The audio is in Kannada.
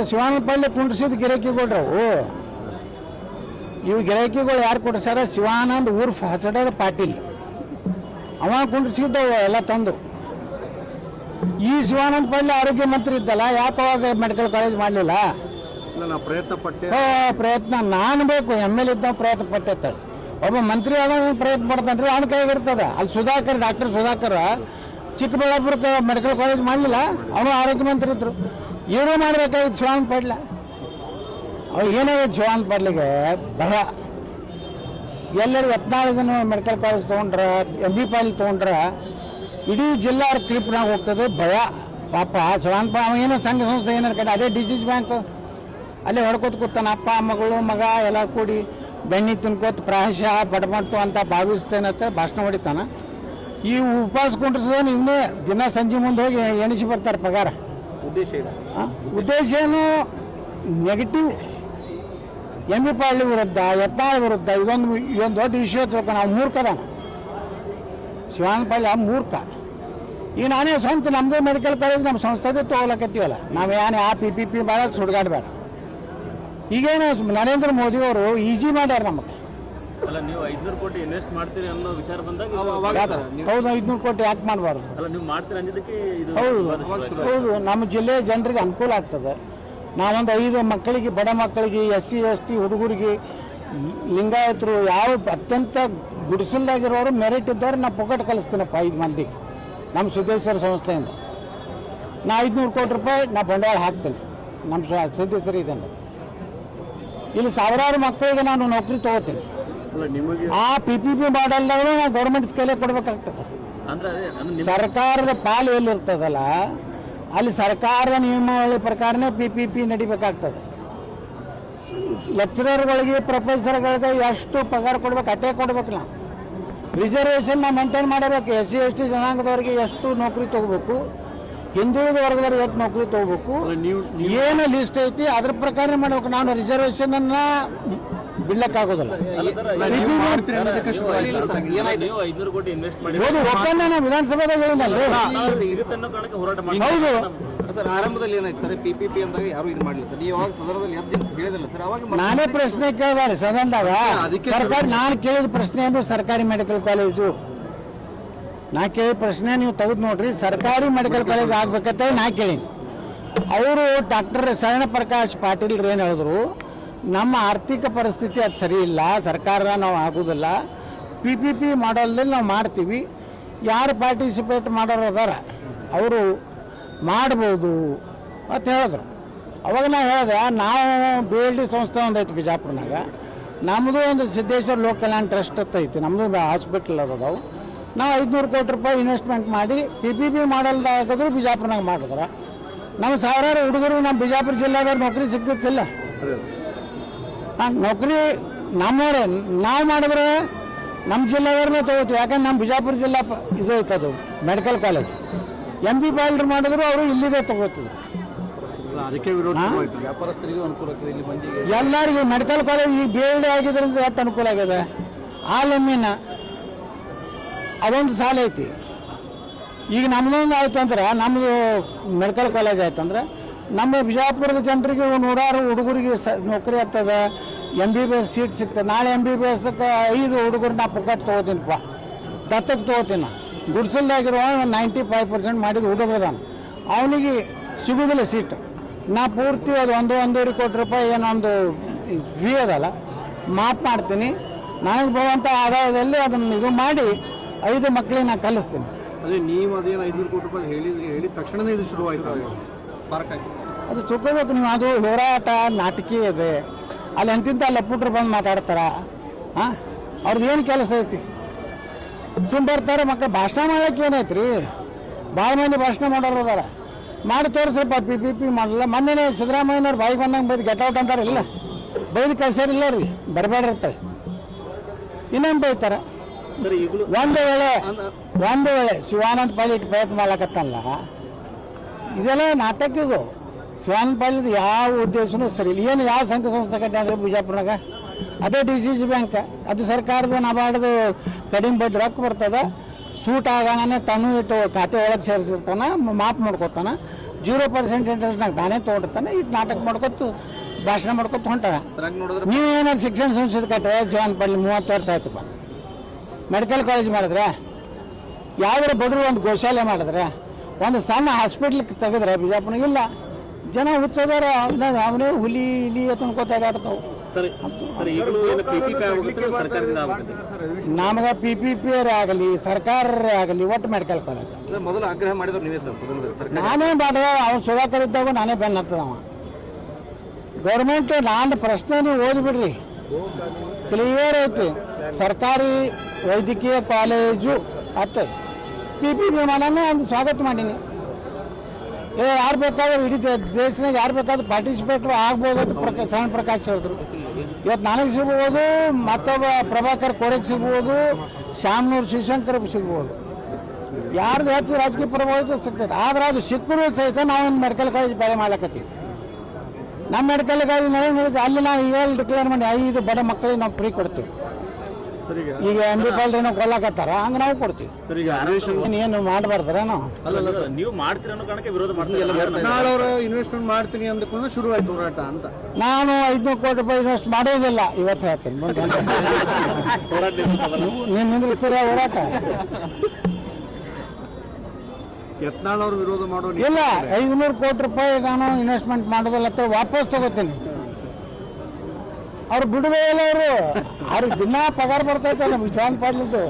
ಶಿವಾನಂದ ಪಾಳ್ಯ ಕುಂಡ್ರಿಸಿದ ಗಿರಾಕಿಗಳ್ರವು. ಇವು ಗಿರಾಕಿಗಳು ಯಾರು ಕೊಡ್ಸಾರ? ಶಿವಾನಂದ್ ಉರ್ಫ್ ಹಚಡದ ಪಾಟೀಲ್, ಅವ ಕುಂಡ್ರಿಸಿದ್ದವು ಎಲ್ಲ ತಂದು. ಈ ಶಿವಾನಂದ ಪಾಳ್ಯ ಆರೋಗ್ಯ ಮಂತ್ರಿ ಇದ್ದಲ್ಲ, ಯಾಕೆ ಅವಾಗ ಮೆಡಿಕಲ್ ಕಾಲೇಜ್ ಮಾಡಲಿಲ್ಲ? ಪ್ರಯತ್ನ ನಾನು ಬೇಕು, ML ಇದ್ದ ಪ್ರಯತ್ನ ಪಟ್ಟೆ. ಒಬ್ಬ ಮಂತ್ರಿ ಆದಾಗ ಪ್ರಯತ್ನ ಪಡ್ತಾನ್ರಿ, ಅವನ ಕೈಗಿರ್ತದ. ಅಲ್ಲಿ ಸುಧಾಕರ್, ಡಾಕ್ಟರ್ ಸುಧಾಕರ್ ಚಿಕ್ಕಬಳ್ಳಾಪುರಕ್ಕೆ ಮೆಡಿಕಲ್ ಕಾಲೇಜ್ ಮಾಡಲಿಲ್ಲ, ಅವನು ಆರೋಗ್ಯ ಮಂತ್ರಿ ಇದ್ರು. ಏನೂ ಮಾಡಬೇಕಾಗಿತ್ತು ಶಿವಾನಂದ ಪಾಟ್ಲ. ಅವ್ರು ಏನಾಗಿತ್ತು ಶಿವಾನಂದ ಪಾಟ್ಲಿಗೆ? ಭಯ. ಎಲ್ಲರೂ 14 ಜನ ಮೆಡಿಕಲ್ ಕಾಲೇಜ್ ತೊಗೊಂಡ್ರ, MB ಪಾಲ್ ತೊಗೊಂಡ್ರ ಇಡೀ ಜಿಲ್ಲಾ ಕ್ಲಿಪ್ನಾಗ ಹೋಗ್ತದೆ. ಭಯ ಪಾಪ ಶಿವಾನಂದ ಪಾಲ್. ಅವ ಏನೋ ಸಂಘ ಸಂಸ್ಥೆ ಏನಾರ ಕಡೆ, ಅದೇ ಡಿಸೀಸ್ ಬ್ಯಾಂಕ್ ಅಲ್ಲೇ ಹೊಡ್ಕೋತ ಕೂತಾನ. ಅಪ್ಪ ಮಗಳು ಮಗ ಎಲ್ಲ ಕೂಡಿ ಬೆಣ್ಣೆ ತಿನ್ಕೋತ ಪ್ರಾಯಶಃ ಬಡಮಟ್ಟು ಅಂತ ಭಾವಿಸ್ತೇನಂತ ಭಾಷಣ ಹೊಡಿತಾನ. ಈ ಉಪವಾಸ ಕುಂಡ್ರಿಸೋನು ಇವನೇ ದಿನ ಸಂಜೆ ಮುಂದೆ ಹೋಗಿ ಎಣಿಸಿ ಬರ್ತಾರೆ ಪಗಾರ. ಉದ್ದೇಶ ಏನು? ನೆಗೆಟಿವ್. MB ಪಾಳ್ಯ ವಿರುದ್ಧ, ಯತ್ನಾಳ್ ವಿರುದ್ಧ ಇದೊಂದು ದೊಡ್ಡ ವಿಷಯ ತಿಳ್ಕೊ. ನಾವು ಮೂರ್ಖದಾನ ಶಿವಾನಂದ ಪಾಳ್ಯ, ಮೂರ್ಖ. ಈಗ ನಾನೇ ಸ್ವಂತ ನಮ್ಮದೇ ಮೆಡಿಕಲ್ ಕಾಲೇಜ್ ನಮ್ಮ ಸಂಸ್ಥೆದೇ ತೊಗೊಳಕತ್ತೀವಲ್ಲ, ನಾವು ಏನು ಆ PPP ಭಾಳ ಸುಡ್ಗಾಡ್ಬೇಡ. ಈಗೇನು ನರೇಂದ್ರ ಮೋದಿ ಅವರು ಈಜಿ ಮಾಡ್ಯಾರ ನಮಗೆ. ನೀವು 500 ಕೋಟಿ ಇನ್ವೆಸ್ಟ್ ಮಾಡ್ತೀರಿ ಅನ್ನೋ ವಿಚಾರ ಬಂದಾಗ ಹೌದು, 500 ಕೋಟಿ ಯಾಕೆ ಮಾಡಬಾರ್ದು? ನೀವು ಮಾಡ್ತೀರಿ ಅಂದಿದ್ದಕ್ಕೆ ಹೌದು, ನಮ್ಮ ಜಿಲ್ಲೆಯ ಜನರಿಗೆ ಅನುಕೂಲ ಆಗ್ತದೆ. ನಾವೊಂದು 5 ಮಕ್ಕಳಿಗೆ, ಬಡ ಮಕ್ಕಳಿಗೆ, SC ST ಹುಡುಗರಿಗೆ, ಲಿಂಗಾಯತರು, ಯಾವ ಅತ್ಯಂತ ಗುಡಿಸಲ್ದಾಗಿರೋರು ಮೆರಿಟ್ ಇದ್ದವ್ರು ನಾ ಪೊಕಟ್ ಕಲಿಸ್ತೀನಪ್ಪ 5 ಮಂದಿಗೆ ನಮ್ಮ ಸಿದ್ದೇಶ್ವರ ಸಂಸ್ಥೆಯಿಂದ. ನಾ 500 ಕೋಟಿ ರೂಪಾಯಿ ನಾ ಬಂಡವಾಳ ಹಾಕ್ತೇನೆ ನಮ್ಮ ಸಿದ್ದೇಶ್ವರ ಇದನ್ನು. ಇಲ್ಲಿ ಸಾವಿರಾರು ಮಕ್ಕಳಿಗೆ ನಾನು ನೌಕರಿ ತಗೋತೀನಿ. ಆ PPP ಮಾಡಲ್ದಾಗ ನಾವು ಗೌರ್ಮೆಂಟ್ ಸ್ಕೇಲೇ ಕೊಡ್ಬೇಕಾಗ್ತದೆ. ಸರ್ಕಾರದ ಪಾಲು ಎಲ್ಲಿರ್ತದಲ್ಲ ಅಲ್ಲಿ ಸರ್ಕಾರದ ನಿಯಮಾವಳಿ ಪ್ರಕಾರನೇ PPP ನಡಿಬೇಕಾಗ್ತದೆ. ಲೆಕ್ಚರರ್ಗಳಿಗೆ, ಪ್ರೊಫೆಸರ್ಗಳಿಗೆ ಎಷ್ಟು ಪಗಾರ ಕೊಡ್ಬೇಕು ಅಷ್ಟೇ ಕೊಡ್ಬೇಕು. ನಾವು ರಿಸರ್ವೇಷನ್ ನಾವು ಮೇಂಟೈನ್ ಮಾಡಬೇಕು. SC ST ಜನಾಂಗದವರಿಗೆ ಎಷ್ಟು ನೌಕರಿ ತಗೋಬೇಕು, ಹಿಂದುಳಿದ ವರ್ಗದವ್ರಿಗೆ ಎಷ್ಟು ನೌಕರಿ ತಗೋಬೇಕು, ಏನು ಲಿಸ್ಟ್ ಐತಿ ಅದ್ರ ಪ್ರಕಾರ ಮಾಡ್ಬೇಕು. ನಾನು ರಿಸರ್ವೇಷನ್ ಅನ್ನ ಬಿಡ್ಲಕ್ಕಾಗೋದಿಲ್ಲ. ನಾನು ವಿಧಾನಸಭೆದಾಗ ಹೇಳಿನಲ್ಲಿ. ಹೌದು, ಆರಂಭದಲ್ಲಿ ಏನಾಯ್ತು ಸರ್? PPP ಅಂದಾಗ ಯಾರು ಇದು ಮಾಡಲಿಲ್ಲ ಸರ್. ನೀವು ಸದನದಲ್ಲಿ ಹೇಳಿದಿಲ್ಲ ಸರ್. ಅವಾಗ ನಾನೇ ಪ್ರಶ್ನೆ ಕೇಳಿದಾರೆ ಸದನದಾಗ. ಸರ್ಕಾರ ನಾನು ಕೇಳಿದ ಪ್ರಶ್ನೆ ಏನು? ಸರ್ಕಾರಿ ಮೆಡಿಕಲ್ ಕಾಲೇಜು ನಾ ಕೇಳಿದ ಪ್ರಶ್ನೆ ನೀವು ತೆಗೆದು ನೋಡ್ರಿ. ಸರ್ಕಾರಿ ಮೆಡಿಕಲ್ ಕಾಲೇಜ್ ಆಗ್ಬೇಕಂತ ನಾ ಕೇಳೀನಿ. ಅವರು ಡಾಕ್ಟರ್ ಶರಣ ಪ್ರಕಾಶ್ ಪಾಟೀಲ್ ಏನು ಹೇಳಿದ್ರು? ನಮ್ಮ ಆರ್ಥಿಕ ಪರಿಸ್ಥಿತಿ ಅದು ಸರಿ ಇಲ್ಲ, ಸರ್ಕಾರ ನಾವು ಆಗೋದಿಲ್ಲ, PPP ಮಾಡಲ್ದಲ್ಲಿ ನಾವು ಮಾಡ್ತೀವಿ, ಯಾರು ಪಾರ್ಟಿಸಿಪೇಟ್ ಮಾಡೋರು ಅದಾರ ಅವರು ಮಾಡ್ಬೋದು ಅಂತ ಹೇಳಿದ್ರು. ಅವಾಗ ನಾ ಹೇಳಿದೆ, ನಾವು BLD ಸಂಸ್ಥೆ ಒಂದೈತಿ ಬಿಜಾಪುರನಾಗ, ನಮ್ಮದು ಒಂದು ಸಿದ್ದೇಶ್ವರ ಲೋಕ ಕಲ್ಯಾಣ ಟ್ರಸ್ಟ್ ಅಂತ ಐತಿ, ನಮ್ಮದು ಹಾಸ್ಪಿಟ್ಲ್ ಅದಾವು. ನಾವು 500 ಕೋಟಿ ರೂಪಾಯಿ ಇನ್ವೆಸ್ಟ್ಮೆಂಟ್ ಮಾಡಿ PPP ಮಾಡಲ್ದಾಗಿದ್ರು ಬಿಜಾಪುರನಾಗ ಮಾಡಿದ್ರೆ ನಮ್ಮ ಸಾವಿರಾರು ಹುಡುಗರು ನಮ್ಮ ಬಿಜಾಪುರ ಜಿಲ್ಲಾದವ್ರು ನೌಕರಿ ಸಿಗ್ತಿತ್ತಿಲ್ಲ. ನೌಕರಿ ನಮ್ಮವರೇ ನಾವು ಮಾಡಿದ್ರೆ ನಮ್ಮ ಜಿಲ್ಲಾದವ್ರನ್ನೇ ತೊಗೋತೀವಿ. ಯಾಕಂದ್ರೆ ನಮ್ಮ ಬಿಜಾಪುರ ಜಿಲ್ಲಾ ಇದು ಐತದು ಮೆಡಿಕಲ್ ಕಾಲೇಜ್. MB ಪಾಲ್ರು ಮಾಡಿದ್ರು ಅವರು ಇಲ್ಲಿದೆ ತಗೋತೀವಿ. ವ್ಯಾಪಾರಸ್ಥರಿಗೂ ಅನುಕೂಲ ಆಗ್ತದೆ, ಇಲ್ಲಿ ಮಂದಿಗೆ ಎಲ್ಲರಿಗೂ ಮೆಡಿಕಲ್ ಕಾಲೇಜ್ ಈಗ BLD ಆಗಿದ್ರಿಂದ ಎಷ್ಟು ಅನುಕೂಲ ಆಗಿದೆ. ಆಲೆಮ್ಮಿನ ಅದೊಂದು ಸಾಲ ಐತಿ. ಈಗ ನಮ್ಮದೊಂದು ಆಯ್ತು ಅಂದ್ರೆ, ನಮ್ಮದು ಮೆಡಿಕಲ್ ಕಾಲೇಜ್ ಆಯ್ತು ಅಂದ್ರೆ ನಮ್ಮ ಬಿಜಾಪುರದ ಜನರಿಗೆ ನೂರಾರು ಹುಡುಗರಿಗೆ ನೌಕರಿ ಆಗ್ತದೆ, MBBS ಸೀಟ್ ಸಿಗ್ತದೆ. ನಾಳೆ MBBSಕ್ಕೆ 5 ಹುಡುಗರು ನಾ ಪುಕ್ಕಟ್ ತೊಗೋತೀನಿಪ್ಪ, ದತ್ತಕ್ಕೆ ತೊಗೋತೀನಿ. ಗುಡ್ಸಲ್ದಾಗಿರೋ 95% ಮಾಡಿದ ಹುಡುಗದಾನ, ಅವನಿಗೆ ಸಿಗೋದಿಲ್ಲ ಸೀಟ್. ನಾ ಪೂರ್ತಿ ಅದು 1-1.5 ಕೋಟಿ ರೂಪಾಯಿ ಏನೊಂದು ಫೀ ಅದಲ್ಲ ಮಾಫ್ ಮಾಡ್ತೀನಿ. ನನಗೆ ಬರುವಂಥ ಆದಾಯದಲ್ಲಿ ಅದನ್ನು ಇದು ಮಾಡಿ 5 ಮಕ್ಕಳಿಗೆ ನಾನು ಕಲಿಸ್ತೀನಿ. ಅದೇ ನೀವು ಅದೇನು 500 ಕೋಟಿ ರೂಪಾಯಿ ಹೇಳಿದ ತಕ್ಷಣವೇ ಇದು ಶುರುವಾಯಿತು ಸ್ಪಾರ್ಕ್ ಆಗಿ. ಅದು ತಿಳ್ಕೋಬೇಕು ನೀವು. ಅದು ಹೋರಾಟ ನಾಟಕೀಯ ಇದೆ. ಅಲ್ಲಿ ಎಂತಿಂತ ಲಪ್ಪುಟ್ರು ಬಂದು ಮಾತಾಡ್ತಾರ. ಅವ್ರದ್ದು ಏನು ಕೆಲಸ ಐತಿ? ಸುಮ್ಮನೆ ಬರ್ತಾರೆ ಮಕ್ಕಳು. ಭಾಷಣ ಮಾಡೋಕ್ಕೆ ಏನೈತಿ ರೀ? ಭಾಳ ಮಂದಿ ಭಾಷಣ ಮಾಡೋರು ಅದಾರ, ಮಾಡಿ ತೋರಿಸ್ರಪ್ಪ. PPP ಮಾಡಲ್ಲ. ಮೊನ್ನೆ ಸಿದ್ದರಾಮಯ್ಯನವ್ರು ಬಾಯಿಗೆ ಬಂದಂಗೆ ಬೈದು ಗೆಟೌಟ್ ಅಂತಾರೆ. ಇಲ್ಲ, ಬೈದು ಕಳ್ಸ್ಯಾರಿಲ್ಲ ರೀ, ಬರಬೇಡಿರ್ತಾಳೆ. ಇನ್ನೇನು ಬೈತಾರೆ? ಒಂದು ವೇಳೆ ಶಿವಾನಂದ ಪಾಲ್ ಇಟ್ಟು ಪ್ರಯತ್ನ ಮಾಡ್ಲಕತ್ತಲ್ಲ, ಇದೆಲ್ಲ ನಾಟಕ. ಇದು ಶಿವಾನಂದ ಪಾಲ್ದು ಯಾವ ಉದ್ದೇಶನೂ ಸರಿ ಇಲ್ಲ. ಏನು ಯಾವ ಸಂಘ ಸಂಸ್ಥೆ ಕಟ್ಟಾರ ಬಿಜಾಪುರನಾಗ? ಅದೇ DCC ಬ್ಯಾಂಕ್, ಅದು ಸರ್ಕಾರದ ನಬಾರ್ದು ಕಡಿಮೆ ಬಡ್ಡಿ ರೊಕ್ಕ ಬರ್ತದೆ. ಸೂಟ್ ಆಗಾನೆ ತನು ಇಟ್ಟು ಖಾತೆ ಒಳಗೆ ಸೇರಿಸಿರ್ತಾನೆ, ಮಾಫ್ ಮಾಡ್ಕೊತಾನೆ. 0% ಇಂಟ್ರೆಸ್ಟ್ನಾಗ ತಾನೇ ತೊಗೊಂಡಿರ್ತಾನೆ ಇಟ್ಟು ನಾಟಕ ಮಾಡ್ಕೊತು ಭಾಷಣ ಮಾಡ್ಕೊತ ಹೊಂಟಾಗ ಸರ್ ಹಂಗೆ ನೋಡಿದ್ರೆ ನೀವು ಏನಾದ್ರು ಶಿಕ್ಷಣ ಸಂಸ್ಥೆ ಕಟ್ಟಿದ್ರೆ ಜೀವನ ಪಡ್ಲಿ 30 ವರ್ಷ ಆಯ್ತಪ್ಪ. ಮೆಡಿಕಲ್ ಕಾಲೇಜ್ ಮಾಡಿದ್ರೆ ಯಾವ್ದಾರ ಬಡವರು ಒಂದು ಗೋಶಾಲೆ ಮಾಡಿದ್ರೆ ಒಂದು ಸಣ್ಣ ಹಾಸ್ಪಿಟ್ಲ್ ತೆಗೆದ್ರೆ ಬಿಜಾಪುರ ಇಲ್ಲ ಜನ ಹುಚ್ಚದಾರ ಅವನೇ ಹುಲಿ ಇಲಿ ಅನ್ಕೋತ ಆಡ್ತಾವೆ. ಸರ್ ಸರ್ ಈಗಲೂ ಏನು PPP ಆಗುತ್ತೆ ಸರ್ಕಾರದಿಂದ ಆಗುತ್ತೆ. ನಮಗೆ PPP ಆಗಲಿ ಸರ್ಕಾರರೇ ಆಗಲಿ ಒಟ್ಟು ಮೆಡಿಕಲ್ ಕಾಲೇಜ್ ಸರ್ ಮೊದಲು ಆಗ್ರಹ ಮಾಡಿದ್ರು ನೀವೇ ಸರ್ ಸದನದಲ್ಲಿ ಸರ್ಕಾರ ನಾನೇ ಮಾಡಿದ ಅವ್ನು ಸುಧಾಕರ್ ಇದ್ದಾಗ ನಾನೇ ಬೆನ್ನ ಹತ್ತದವ. ಗೌರ್ಮೆಂಟ್ ನಾನು ಪ್ರಶ್ನೆ ನೀವು ಓದಿಬಿಡ್ರಿ ಕ್ಲಿಯರ್ ಐತಿ. ಸರ್ಕಾರಿ ವೈದ್ಯಕೀಯ ಕಾಲೇಜು ಅತ್ತೆ PPP ಮಾಡೋಣ ಒಂದು ಸ್ವಾಗತ ಮಾಡೀನಿ. ಯಾರು ಬೇಕಾದ್ರೂ ಇಡೀ ದೇಶನಾಗ ಯಾರು ಬೇಕಾದ್ರೂ ಪಾರ್ಟಿಸಿಪೇಟ್ ಆಗ್ಬೋದು ಅಂತ ಶರಣ ಪ್ರಕಾಶ್ ಹೇಳಿದ್ರು. ಇವತ್ತು ನನಗೆ ಸಿಗ್ಬೋದು, ಮತ್ತೊಬ್ಬ ಪ್ರಭಾಕರ್ ಕೋರೆಗೆ ಸಿಗ್ಬೋದು, ಶ್ಯಾಮನೂರು ಶಿವಶಂಕರ್ ಸಿಗ್ಬೋದು. ಯಾರ್ದು ಹೆಚ್ಚು ರಾಜಕೀಯ ಪ್ರಭಾವ ಸಿಗ್ತೈತೆ. ಆದ್ರೆ ಅದು ಸಿಕ್ಕರೂ ಸಹಿತ ನಾವೊಂದು ಮೆಡಿಕಲ್ ಕಾಲೇಜ್ ಬೇರೆ ಮಾಡ್ಲಕತ್ತೀವಿ. ನಮ್ಮ ಮೆಡಿಕಲ್ ಕಾಲೇಜ್ ನಡೆಯುತ್ತೆ ಅಲ್ಲಿ ನಾವು ಇವಾಗ ಡಿಕ್ಲೇರ್ ಮಾಡಿ 5 ಬಡ ಮಕ್ಕಳಿಗೆ ನಾವು ಫ್ರೀ ಕೊಡ್ತೀವಿ. ಈಗ MB ಏನೋ ಕೊಲ್ಲಕತ್ತಾರ ಹಂಗೆ ನಾವು ಕೊಡ್ತೀವಿ. ಸರ್ ಈಗ ಅನ್ವೇಷಣೆ ಏನು ಮಾಡಬಾರ್ದ್ರ ನಾವು ಅಲ್ಲ ಸರ್ ನೀವು ಮಾಡ್ತೀರ ಅನ್ನೋ ಕಾರಣಕ್ಕೆ ವಿರೋಧ ಮಾಡ್ತೀವಿ. ಅವರು ಇನ್ವೆಸ್ಟ್ಮೆಂಟ್ ಮಾಡ್ತೀನಿ ಅಂದ್ಕೊಂಡು ಶುರು ಆಯ್ತು ಹೋರಾಟ ಅಂತ. ನಾನು 500 ಕೋಟಿ ರೂಪಾಯಿ ಇನ್ವೆಸ್ಟ್ ಮಾಡೋದಿಲ್ಲ ಇವತ್ತು ಹೇಳ್ತೀನಿ. ಮುಂದೆ ನೀನು ನಿಂದ್ರಿಸ್ತೀರ ಹೋರಾಟ ಯತ್ನಾಳ್ ಅವರು ವಿರೋಧ ಮಾಡೋ ಇಲ್ಲ. 500 ಕೋಟಿ ರೂಪಾಯಿ ನಾನು ಇನ್ವೆಸ್ಟ್ಮೆಂಟ್ ಮಾಡೋದಿಲ್ಲ ಅಂತ ವಾಪಸ್ ತಗೋತೀನಿ. ಅವ್ರು ಬಿಡುದೇ ಇಲ್ಲ. ಅವ್ರಿಗೆ ದಿನ ಪಗಾರ ಬರ್ತೈತೆ ನಮ್ಮ ವಿಚಾರ ಪಾಡ್ಲಿದ್ದು.